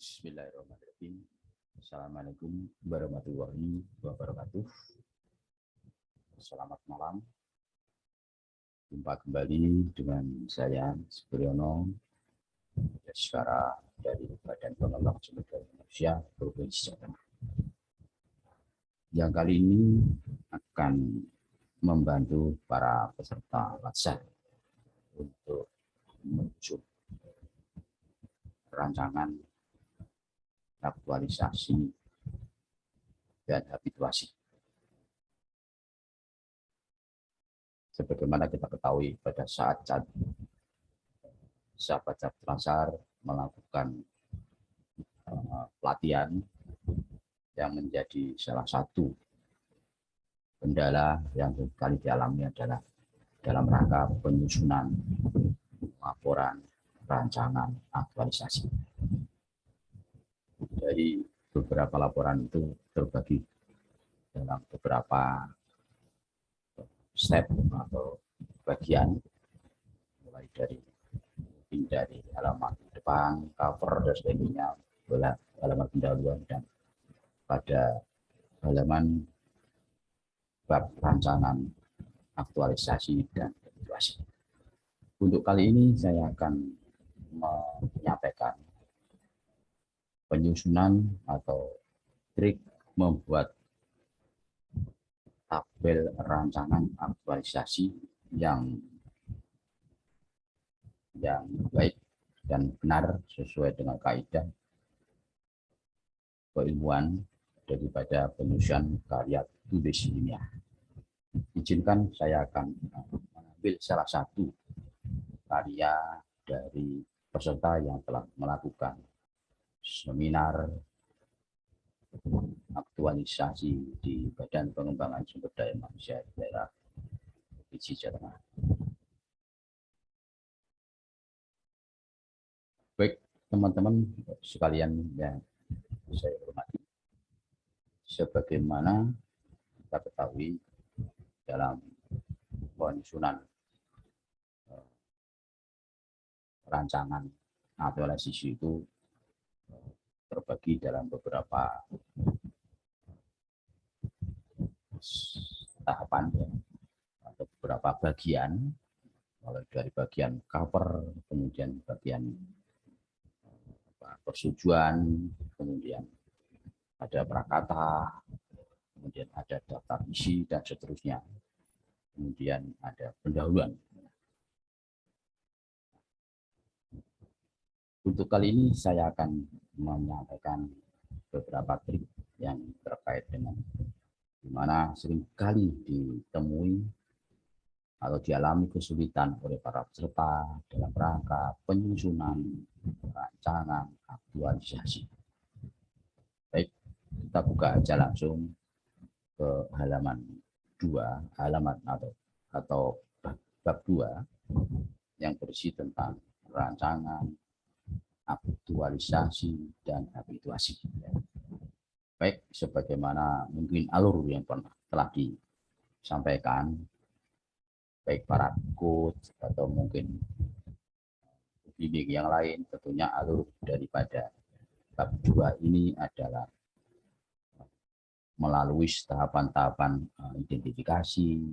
Bismillahirrahmanirrahim. Assalamualaikum warahmatullahi wabarakatuh. Selamat malam. Jumpa kembali dengan saya Supriyono, sekarang dari Badan Pengembangan Sumber Daya Manusia Provinsi Jawa Tengah. Yang kali ini akan membantu para peserta latsar untuk menuju rancangan aktualisasi dan habituasi. Sebagaimana kita ketahui pada saat sahabat latsar melakukan pelatihan yang menjadi salah satu kendala yang kali dialami adalah dalam rangka penyusunan laporan rancangan aktualisasi. Dari beberapa laporan itu terbagi dalam beberapa step atau bagian, mulai dari halaman depan, cover dan sebagainya, halaman pendahuluan, dan pada halaman bab rancangan aktualisasi dan habituasi. Untuk kali ini saya akan menyampaikan penyusunan atau trik membuat tabel rancangan aktualisasi yang baik dan benar sesuai dengan kaidah keilmuan daripada penyusunan karya tulis ilmiah. Izinkan saya akan mengambil salah satu karya dari peserta yang telah melakukan seminar aktualisasi di Badan Pengembangan Sumber Daya Manusia daerah Provinsi Jawa Tengah. Baik teman-teman sekalian yang saya hormati, sebagaimana kita ketahui dalam penyusunan rancangan aktualisasi itu terbagi dalam beberapa tahapan atau beberapa bagian, mulai dari bagian cover, kemudian bagian persetujuan, kemudian ada prakata, kemudian ada daftar isi dan seterusnya, kemudian ada pendahuluan. Untuk kali ini saya akan menyampaikan beberapa trik yang terkait dengan dimana seringkali ditemui atau dialami kesulitan oleh para peserta dalam rangka penyusunan rancangan aktualisasi. Baik, kita buka aja langsung ke halaman 2, halaman atau bab 2 yang berisi tentang rancangan aktualisasi dan habituasi. Baik, sebagaimana mungkin alur yang telah disampaikan baik para coach atau mungkin bimbing yang lain, tentunya alur daripada bab 2 ini adalah melalui tahapan-tahapan identifikasi,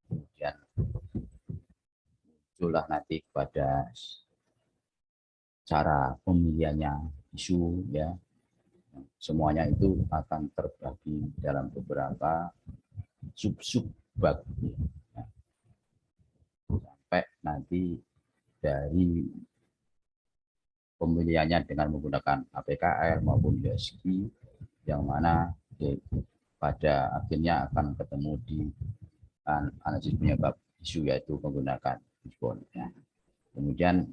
kemudian muncullah nanti kepada cara pemilihannya isu, ya, semuanya itu akan terbagi dalam beberapa sub-sub bab, ya. Sampai nanti dari pemilihannya dengan menggunakan APKR maupun USG, yang mana pada akhirnya akan ketemu di analisis penyebab isu, yaitu menggunakan fishbone, ya. Kemudian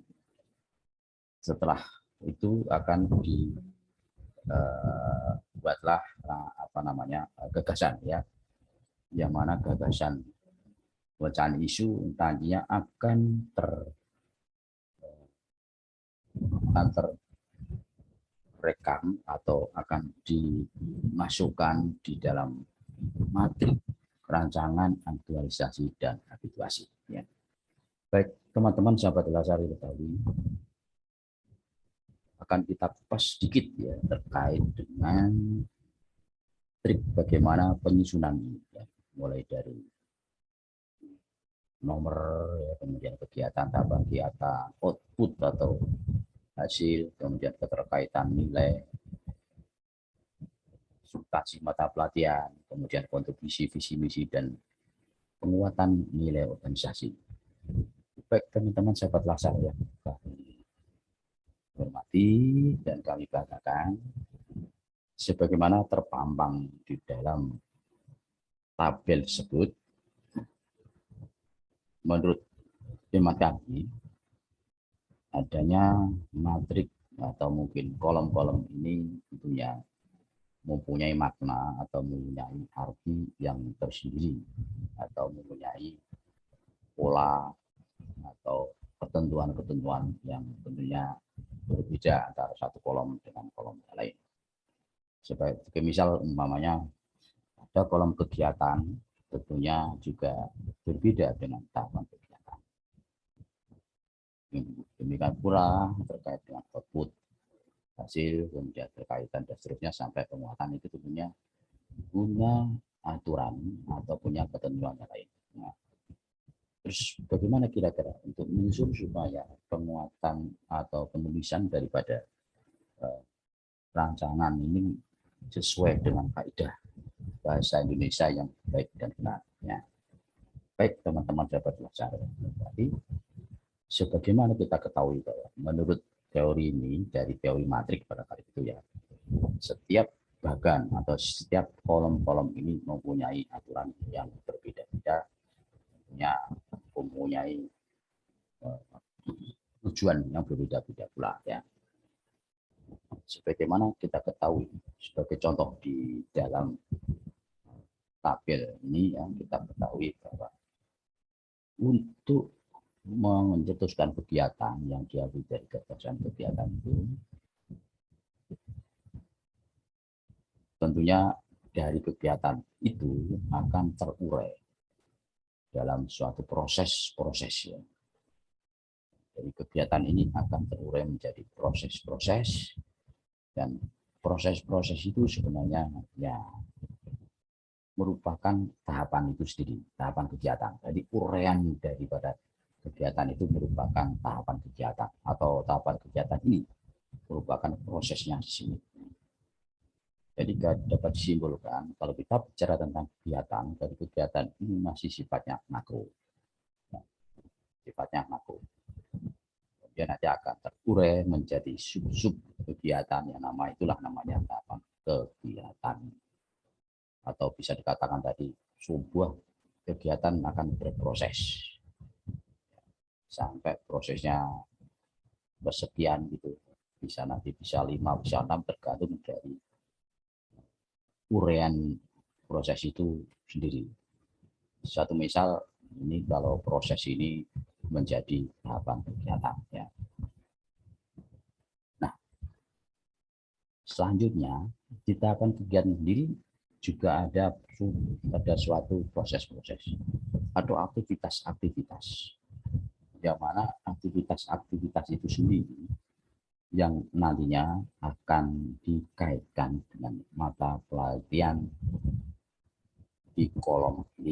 setelah itu akan dibuatlah gagasan, ya, yang mana gagasan pemecahan isu nantinya akan terekam atau akan dimasukkan di dalam matrik rancangan aktualisasi dan habituasi, ya. Baik, teman-teman sahabat Lasari Betawi, akan kita kupas sedikit ya terkait dengan trik bagaimana penyusunan ini ya. Mulai dari nomor ya, kemudian kegiatan, tahap kegiatan, output atau hasil, kemudian keterkaitan nilai, substansi mata pelatihan, kemudian kontribusi visi misi dan penguatan nilai organisasi. Baik teman-teman sahabat Lasar ya, kami hormati dan kami banggakan sebagaimana terpampang di dalam tabel tersebut. Menurut hemat kami, adanya matrik atau mungkin kolom-kolom ini tentunya mempunyai makna atau mempunyai arti yang tersendiri atau mempunyai pola atau ketentuan-ketentuan yang tentunya berbeda antara satu kolom dengan kolom yang lain. Sebagai misal umpamanya ada kolom kegiatan, tentunya juga berbeda dengan tahapan kegiatan. Demikian pula terkait dengan output hasil, kemudian berkaitan dan seterusnya sampai penguatan itu tentunya punya aturan atau punya ketentuan yang lain. Nah, terus bagaimana kira-kira untuk menyusun supaya penguatan atau penulisan daripada rancangan ini sesuai dengan kaidah bahasa Indonesia yang baik dan benar. Ya. Baik teman-teman sahabat belajar. Jadi sebagaimana kita ketahui bahwa menurut teori ini dari teori matrik pada kali itu ya, setiap bagan atau setiap kolom-kolom ini mempunyai aturan yang berbeda-beda, mempunyai tujuan yang berbeda-beda pula ya. Sebagaimana kita ketahui sebagai contoh di dalam tabel ini yang kita ketahui bahwa untuk mencetuskan kegiatan yang diambil dari gagasan kegiatan itu tentunya dari kegiatan itu akan terurai dalam suatu proses-proses ya. Dari kegiatan ini akan terurai menjadi proses-proses dan proses-proses itu sebenarnya ya merupakan tahapan itu sendiri, tahapan kegiatan. Jadi uraian daripada kegiatan itu merupakan tahapan kegiatan atau tahapan kegiatan ini merupakan prosesnya di sini. Jadi dapat disimpulkan kalau kita bicara tentang kegiatan, dari kegiatan ini masih sifatnya makro. Ya, sifatnya makro. Kemudian nanti akan terurai menjadi sub-sub kegiatan yang itulah namanya tahapan kegiatan. Atau bisa dikatakan tadi sebuah kegiatan akan berproses sampai prosesnya bersekian gitu, bisa nanti bisa 5 bisa 6 tergantung dari uraian proses itu sendiri. Satu misal ini kalau proses ini menjadi tahapan kegiatan ya. Nah, selanjutnya di tahapan kegiatan sendiri juga ada suatu proses-proses atau aktivitas-aktivitas yang mana aktivitas-aktivitas itu sendiri yang nantinya akan dikaitkan dengan mata pelatihan di kolom 5,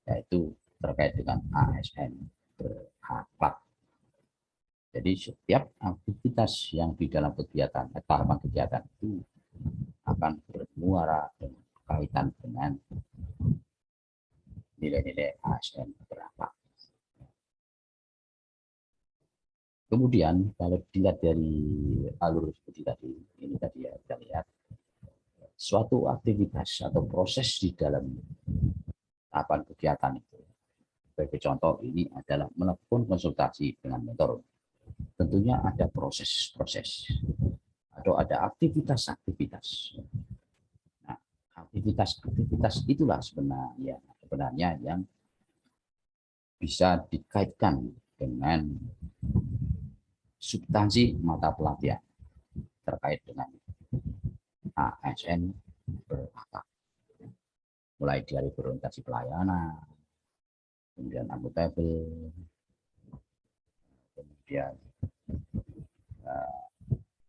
yaitu terkait dengan ASN berakhlak. Jadi setiap aktivitas yang di dalam kegiatan, tahapan kegiatan itu akan bermuara dengan kaitan dengan nilai-nilai ASN berakhlak. Kemudian kalau dilihat dari alur seperti tadi, ini tadi ya kita lihat suatu aktivitas atau proses di dalam tahapan kegiatan itu. Sebagai contoh ini adalah melakukan konsultasi dengan mentor. Tentunya ada proses-proses atau ada aktivitas-aktivitas. Nah, aktivitas-aktivitas itulah sebenarnya yang bisa dikaitkan dengan substansi mata pelatihan terkait dengan ASN berakhlak. Mulai dari berorientasi pelayanan, kemudian akuntabel, kemudian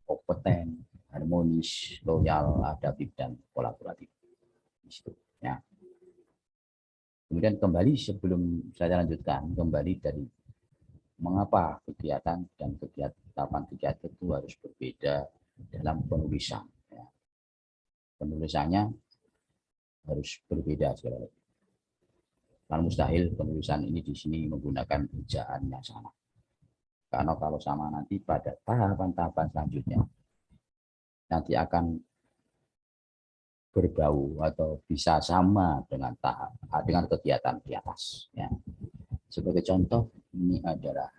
kompeten, harmonis, loyal, adaptif, dan kolaboratif. Ya. Kemudian kembali sebelum saya lanjutkan, kembali dari mengapa kegiatan dan kegiatan itu harus berbeda dalam penulisan. Ya. Penulisannya harus berbeda sekali lagi. Karena mustahil penulisan ini di sini menggunakan ejaan yang sama. Karena kalau sama nanti pada tahapan-tahapan selanjutnya nanti akan berbau atau bisa sama dengan dengan kegiatan di atas. Ya. Sebagai contoh, ini adalah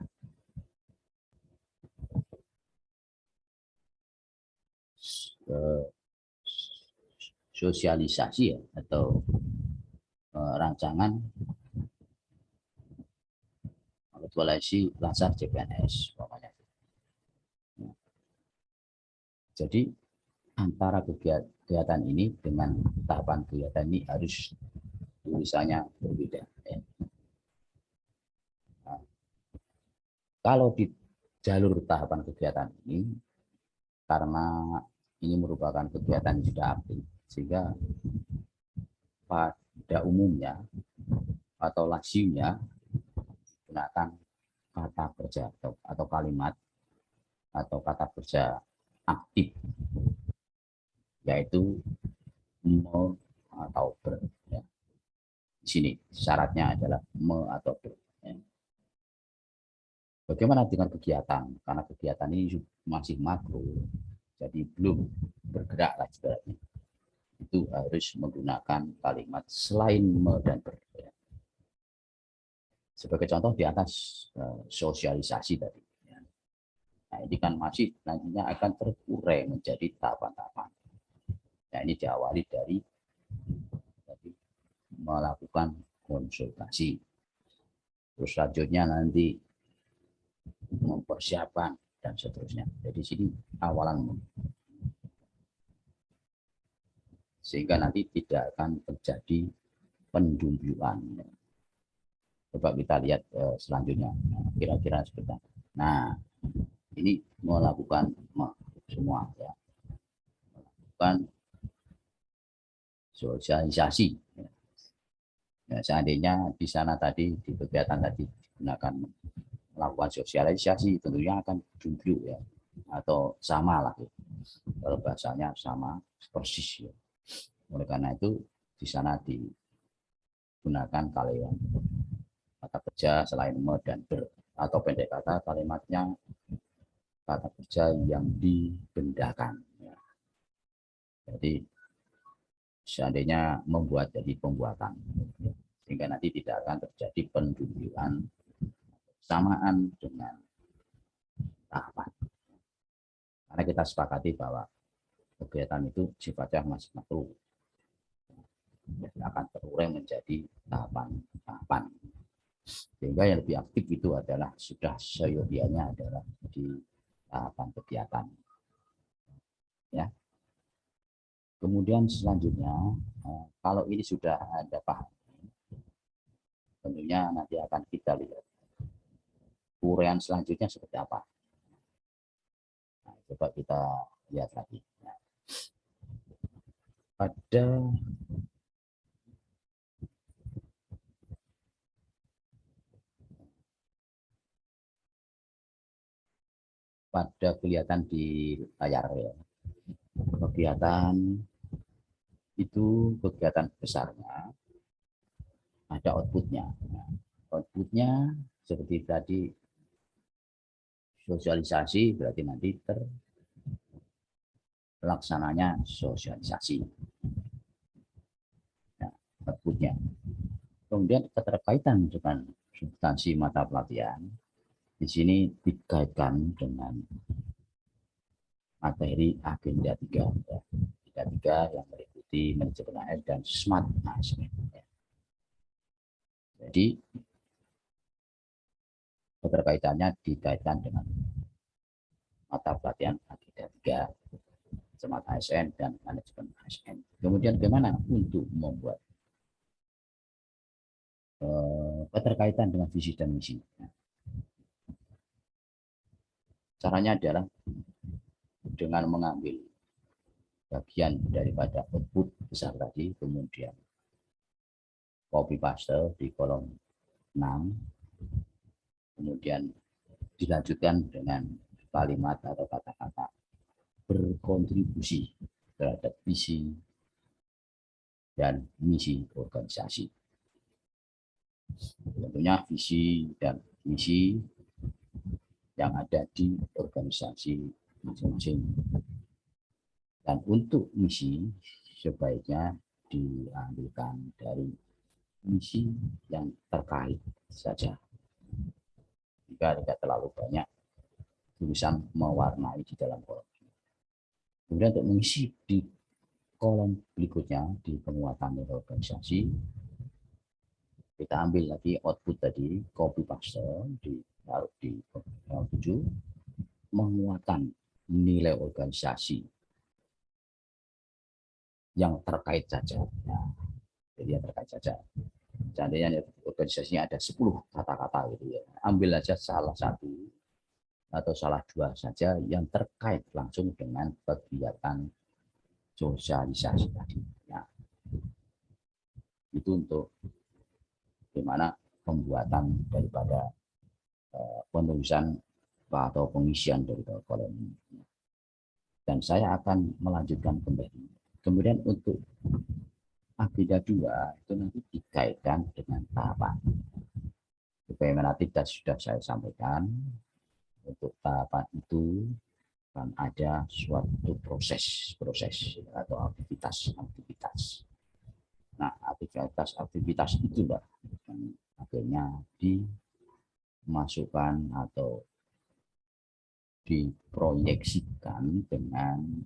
sosialisasi ya, atau rancangan aktualisasi lansar CPNS. Jadi antara kegiatan ini dengan tahapan kegiatan ini harus tulisannya berbeda. Ya. Nah, kalau di jalur tahapan kegiatan ini, karena ini merupakan kegiatan yang sudah aktif, sehingga pada umumnya atau lazimnya gunakan kata kerja atau kalimat atau kata kerja aktif, yaitu me atau ber. Ya. Di sini syaratnya adalah me atau ber. Ya. Bagaimana dengan kegiatan? Karena kegiatan ini masih makro, jadi belum bergerak lagi berarti. Itu harus menggunakan kalimat selain me dan ber. Ya. Sebagai contoh di atas sosialisasi tadi. Ya. Nah, ini kan masih nantinya akan terurai menjadi tahapan-tahapan. Nah, ini diawali dari melakukan konsultasi. Terus selanjutnya nanti mempersiapkan dan seterusnya. Jadi sini awalan, sehingga nanti tidak akan terjadi pendumbuan. Coba kita lihat selanjutnya, kira-kira seperti apa. Nah, ini melakukan semua ya, melakukan sosialisasi. Ya, seandainya di sana tadi di kegiatan tadi digunakan melakukan sosialisasi, tentunya akan jumlah ya, atau sama lah. Ya. Kalau bahasanya sama persis ya. Oleh karena itu di sana digunakan kalimat kata kerja selain me dan ber, atau pendek kata kalimatnya kata kerja yang dibendakan. Ya. Jadi seandainya membuat jadi pembuatan, sehingga nanti tidak akan terjadi pendumbuhan samaan dengan tahapan. Karena kita sepakati bahwa kegiatan itu sifatnya masih makro, akan terurai menjadi tahapan-tahapan. Sehingga yang lebih aktif itu adalah sudah seyogianya adalah di tahapan kegiatan. Ya. Kemudian selanjutnya, kalau ini sudah ada paham, tentunya nanti akan kita lihat uraian selanjutnya seperti apa. Nah, coba kita lihat lagi. Nah, pada kelihatan di layar ya, kegiatan itu kegiatan besarnya ada outputnya. Nah, outputnya seperti tadi sosialisasi, berarti nanti terlaksananya sosialisasi. Nah, outputnya. Kemudian keterkaitan dengan substansi mata pelatihan di sini dikaitkan dengan materi agenda 3 ya. Agenda 3 yang meliputi manajemen AS dan smart management ya. Jadi keterkaitannya dikaitkan dengan mata pelatihan agenda 3 smart ASN dan manajemen ASN. Kemudian bagaimana untuk membuat keterkaitan dengan visi dan misi. Caranya adalah dengan mengambil bagian daripada output besar tadi, kemudian copy paste di kolom 6, kemudian dilanjutkan dengan kalimat atau kata-kata berkontribusi terhadap visi dan misi organisasi. Tentunya visi dan misi yang ada di organisasi masing-masing. Dan untuk misi sebaiknya diambilkan dari misi yang terkait saja. Jika tidak terlalu banyak tulisan mewarnai di dalam kolom. Kemudian untuk mengisi di kolom berikutnya di penguatan nilai organisasi, kita ambil lagi output tadi, copy paste, ditaruh di kolom 7, menguatkan nilai organisasi yang terkait saja. Nah, jadi yang terkait saja. Seandainya organisasinya ada 10 kata-kata gitu ya. Ambil aja salah satu atau salah dua saja yang terkait langsung dengan kegiatan sosialisasi tadi. Nah, itu untuk bagaimana pembuatan daripada penulisan atau pengisian dari kolom ini. Dan saya akan melanjutkan kembali. Kemudian untuk agenda 2 itu nanti dikaitkan dengan tahapan. Bagaimana tidak sudah saya sampaikan, untuk tahapan itu kan ada suatu proses atau aktivitas. Nah, aktivitas itulah yang akhirnya dimasukkan atau diproyeksikan dengan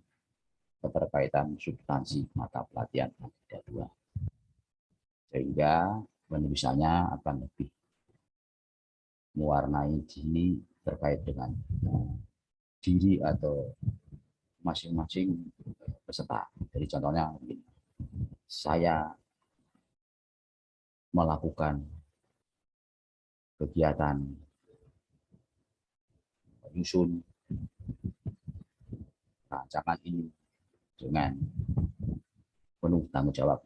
keterkaitan substansi mata pelatihan agenda 2. Sehingga penulisannya akan lebih mewarnai ini terkait dengan diri atau masing-masing peserta. Jadi contohnya saya melakukan kegiatan menyusun rancangan ini dengan penuh tanggung jawab.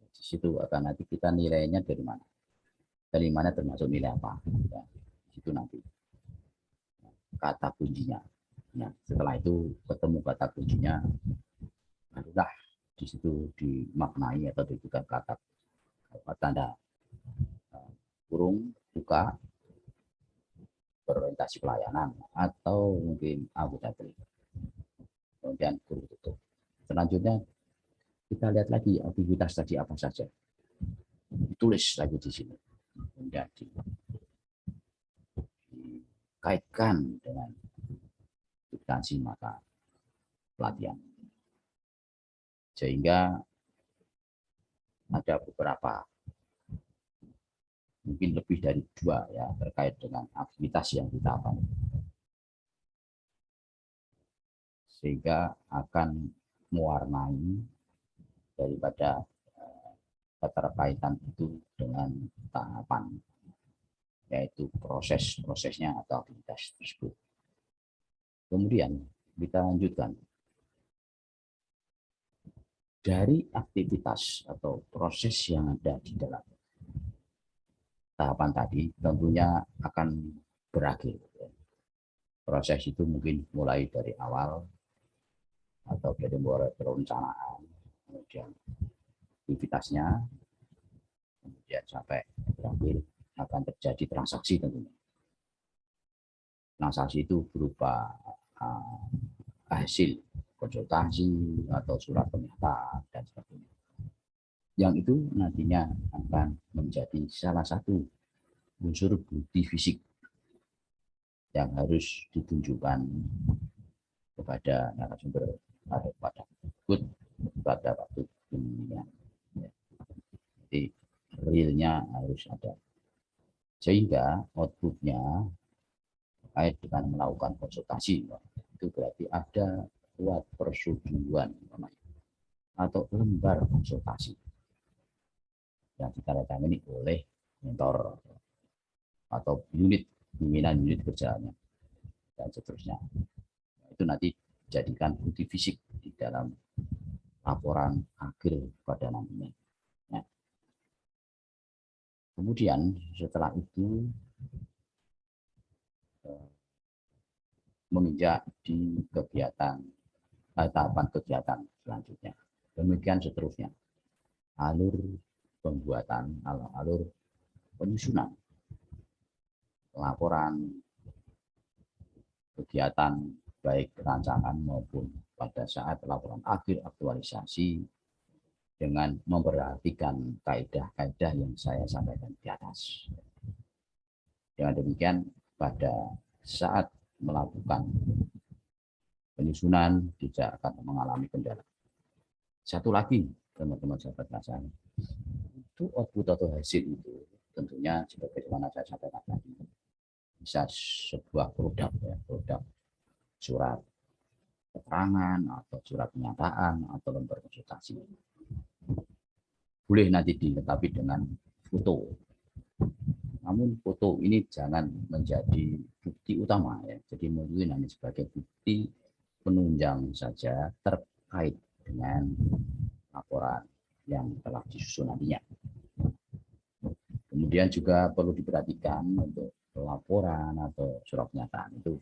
Di situ akan nanti kita nilainya dari mana. Dari mana termasuk nilai apa. Ya, di situ nanti kata kuncinya. Nah, setelah itu ketemu kata kuncinya, barulah di situ dimaknai atau diberikan kata tanda kurung buka berorientasi pelayanan atau mungkin anggota terlibat. Kemudian kurung tutup. Selanjutnya kita lihat lagi aktivitas tadi apa saja. Ditulis lagi di sini. Kemudian dikaitkan dengan substansi mata pelatihan. Sehingga ada beberapa, mungkin lebih dari 2 ya, terkait dengan aktivitas yang kita akan. Sehingga akan mewarnai daripada keterkaitan itu dengan tahapan, yaitu prosesnya atau aktivitas tersebut. Kemudian kita lanjutkan. Dari aktivitas atau proses yang ada di dalam tahapan tadi tentunya akan berakhir. Proses itu mungkin mulai dari awal atau dari mulai perencanaan, kemudian aktivitasnya, kemudian sampai berakhir akan terjadi transaksi tentunya. Transaksi itu berupa hasil konsultasi atau surat pernyataan dan sebagainya. Yang itu nantinya akan menjadi salah satu unsur bukti fisik yang harus ditunjukkan kepada narasumber atau pada waktu pemilihan. Jadi realnya harus ada. Sehingga outputnya terkait dengan melakukan konsultasi, itu berarti ada surat persetujuan atau lembar konsultasi yang ditandatangani oleh mentor atau unit pimpinan unit kerjanya dan seterusnya. Itu nanti jadikan bukti fisik di dalam laporan akhir pada nantinya. Nah, kemudian setelah itu menginjak di kegiatan tahapan kegiatan selanjutnya. Demikian seterusnya. Alur pembuatan, alur penyusunan laporan kegiatan baik rancangan maupun pada saat laporan akhir aktualisasi dengan memperhatikan kaidah-kaidah yang saya sampaikan di atas. Dengan demikian pada saat melakukan penyusunan tidak akan mengalami kendala. Satu lagi teman-teman sahabat Nasan, itu output atau hasil itu tentunya sebagaimana saya sampaikan tadi bisa sebuah produk ya, produk surat keterangan atau surat pernyataan atau lembar konsultasi. Boleh nanti dilengkapi dengan foto. Namun foto ini jangan menjadi bukti utama ya. Jadi mungkin hanya sebagai bukti penunjang saja terkait dengan laporan yang telah disusun nantinya. Kemudian juga perlu diperhatikan untuk laporan atau surat pernyataan itu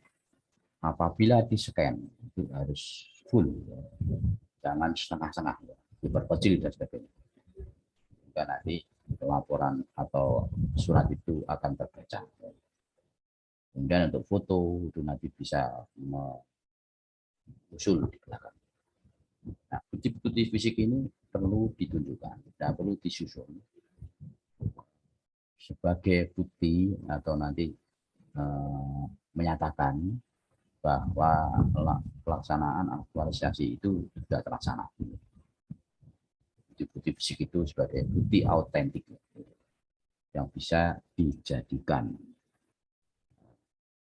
apabila di-scan itu harus full, jangan setengah-setengah, diperkecil dan sebagainya. Jika nanti laporan atau surat itu akan terbaca. Kemudian untuk foto itu nanti bisa usul di belakang. Nah, bukti-bukti fisik ini perlu ditunjukkan, tidak perlu disusun sebagai bukti atau nanti menyatakan bahwa pelaksanaan aktualisasi itu sudah terlaksana. Bukti fisik itu sebagai bukti autentik yang bisa dijadikan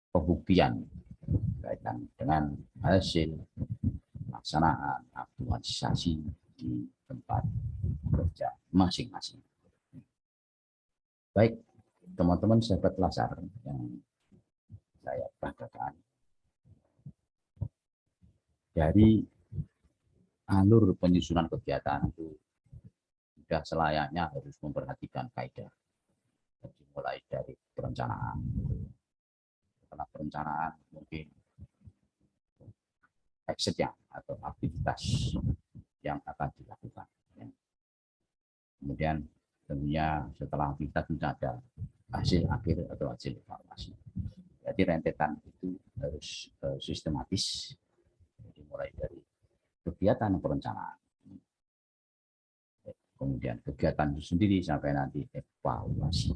pembuktian berkaitan dengan hasil pelaksanaan aktualisasi di tempat kerja masing-masing. Baik, teman-teman sahabat Lasar yang saya banggakan, dari alur penyusunan kegiatan itu sudah selayaknya harus memperhatikan kaidah. Jadi mulai dari perencanaan, setelah perencanaan mungkin exit-nya atau aktivitas yang akan dilakukan. Kemudian tentunya setelah aktivitas tidak ada hasil akhir atau hasil evaluasi. Jadi rentetan itu harus sistematis. Jadi mulai dari kegiatan perencanaan, kemudian kegiatan itu sendiri sampai nanti evaluasi.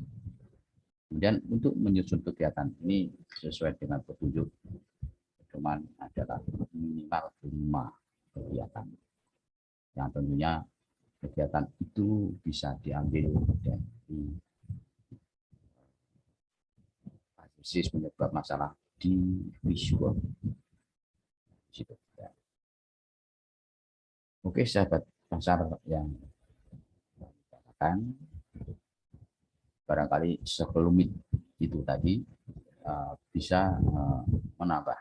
Kemudian untuk menyusun kegiatan ini sesuai dengan petunjuk pedoman adalah minimal 5 kegiatan. Yang tentunya kegiatan itu bisa diambil dari analisis penyebab masalah di visual. Oke, sahabat pasar yang katakan, barangkali sebelum itu tadi bisa menambah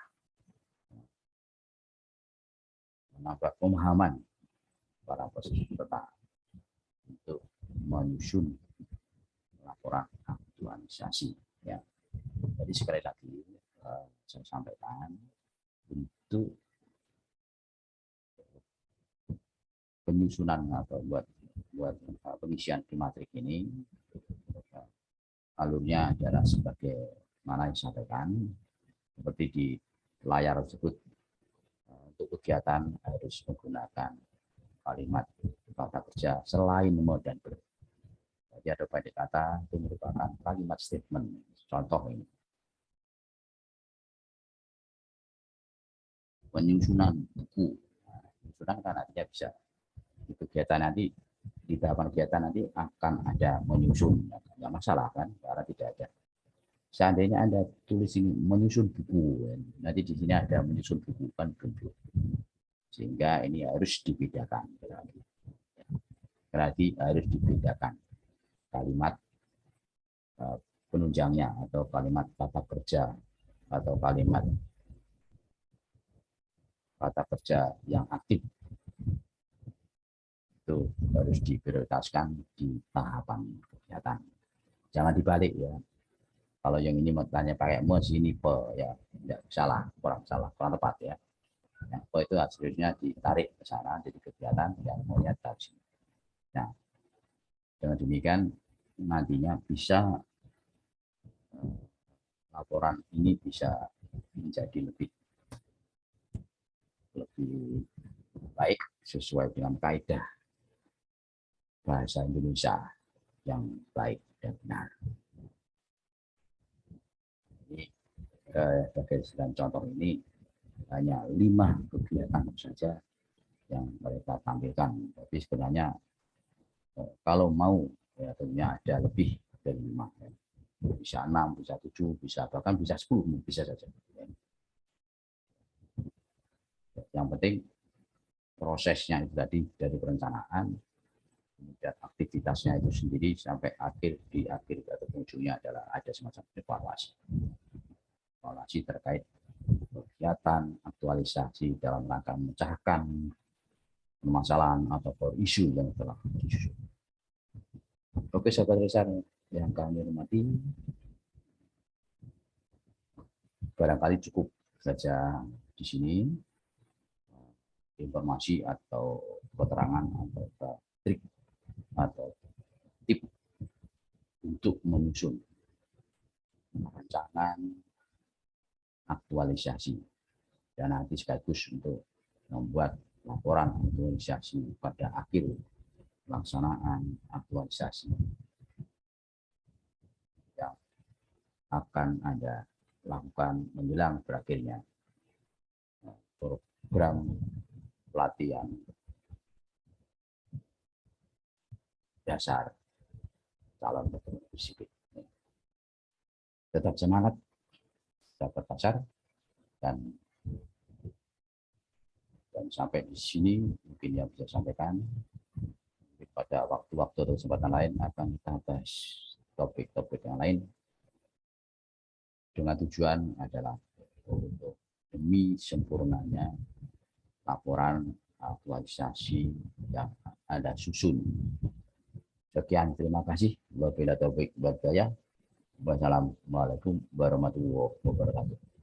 pemahaman para peserta untuk menyusun laporan aktualisasi. Ya. Jadi sekali lagi saya sampaikan untuk penyusunan atau buat pengisian di matrik ini alurnya adalah sebagai mana yang disampaikan seperti di layar tersebut. Untuk kegiatan harus menggunakan kalimat kata kerja selain mau dan ber. Jadi ada banyak kata itu merupakan kalimat statement. Contoh ini. Penyusunan buku. Penyusunan kan artinya bisa di kegiatan nanti, di tahapan kegiatan nanti akan ada menyusun. Nggak masalah kan, karena tidak ada. Seandainya Anda tulis ini menyusun buku, nanti di sini ada menyusun buku kan belum. Sehingga ini harus dibedakan. Berarti harus dibedakan kalimat penunjangnya atau kalimat kata kerja atau kalimat kata kerja yang aktif itu harus diprioritaskan di tahapan kegiatan. Jangan dibalik ya. Kalau yang ini tanya pakai mus, ini pe ya, tidak salah, kurang tepat ya. Yang pe itu harusnya ditarik ke sana jadi kegiatan yang maunya tahu. Nah, dengan demikian nantinya bisa laporan ini bisa menjadi lebih baik sesuai dengan kaidah bahasa Indonesia yang baik dan benar. Ini sebagai contoh ini hanya 5 kegiatan saja yang mereka tampilkan. Tapi sebenarnya kalau mau ya tentunya ada lebih dari 5. Bisa 6, bisa 7, bisa bahkan bisa 10, bisa saja. Yang penting prosesnya itu tadi dari perencanaan, kemudian aktivitasnya itu sendiri sampai di akhir atau ujungnya adalah ada semacam evaluasi terkait kegiatan aktualisasi dalam rangka memecahkan permasalahan atau isu yang telah disusun. Oke, sahabat besar yang kami hormati, barangkali cukup saja di sini informasi atau keterangan atau trik atau tip untuk menyusun rancangan aktualisasi dan nanti sekaligus untuk membuat laporan aktualisasi pada akhir pelaksanaan aktualisasi yang akan Anda lakukan menjelang berakhirnya program pelatihan dasar calon petugas sipil. Tetap semangat, dapat dasar, dan sampai di sini mungkin yang bisa sampaikan. Pada waktu-waktu atau kesempatan lain akan kita bahas topik-topik yang lain dengan tujuan adalah untuk demi sempurnanya laporan aktualisasi yang Anda susun. Sekian, terima kasih. Wabillahi taufiq wal hidayah. Wassalamualaikum warahmatullahi wabarakatuh.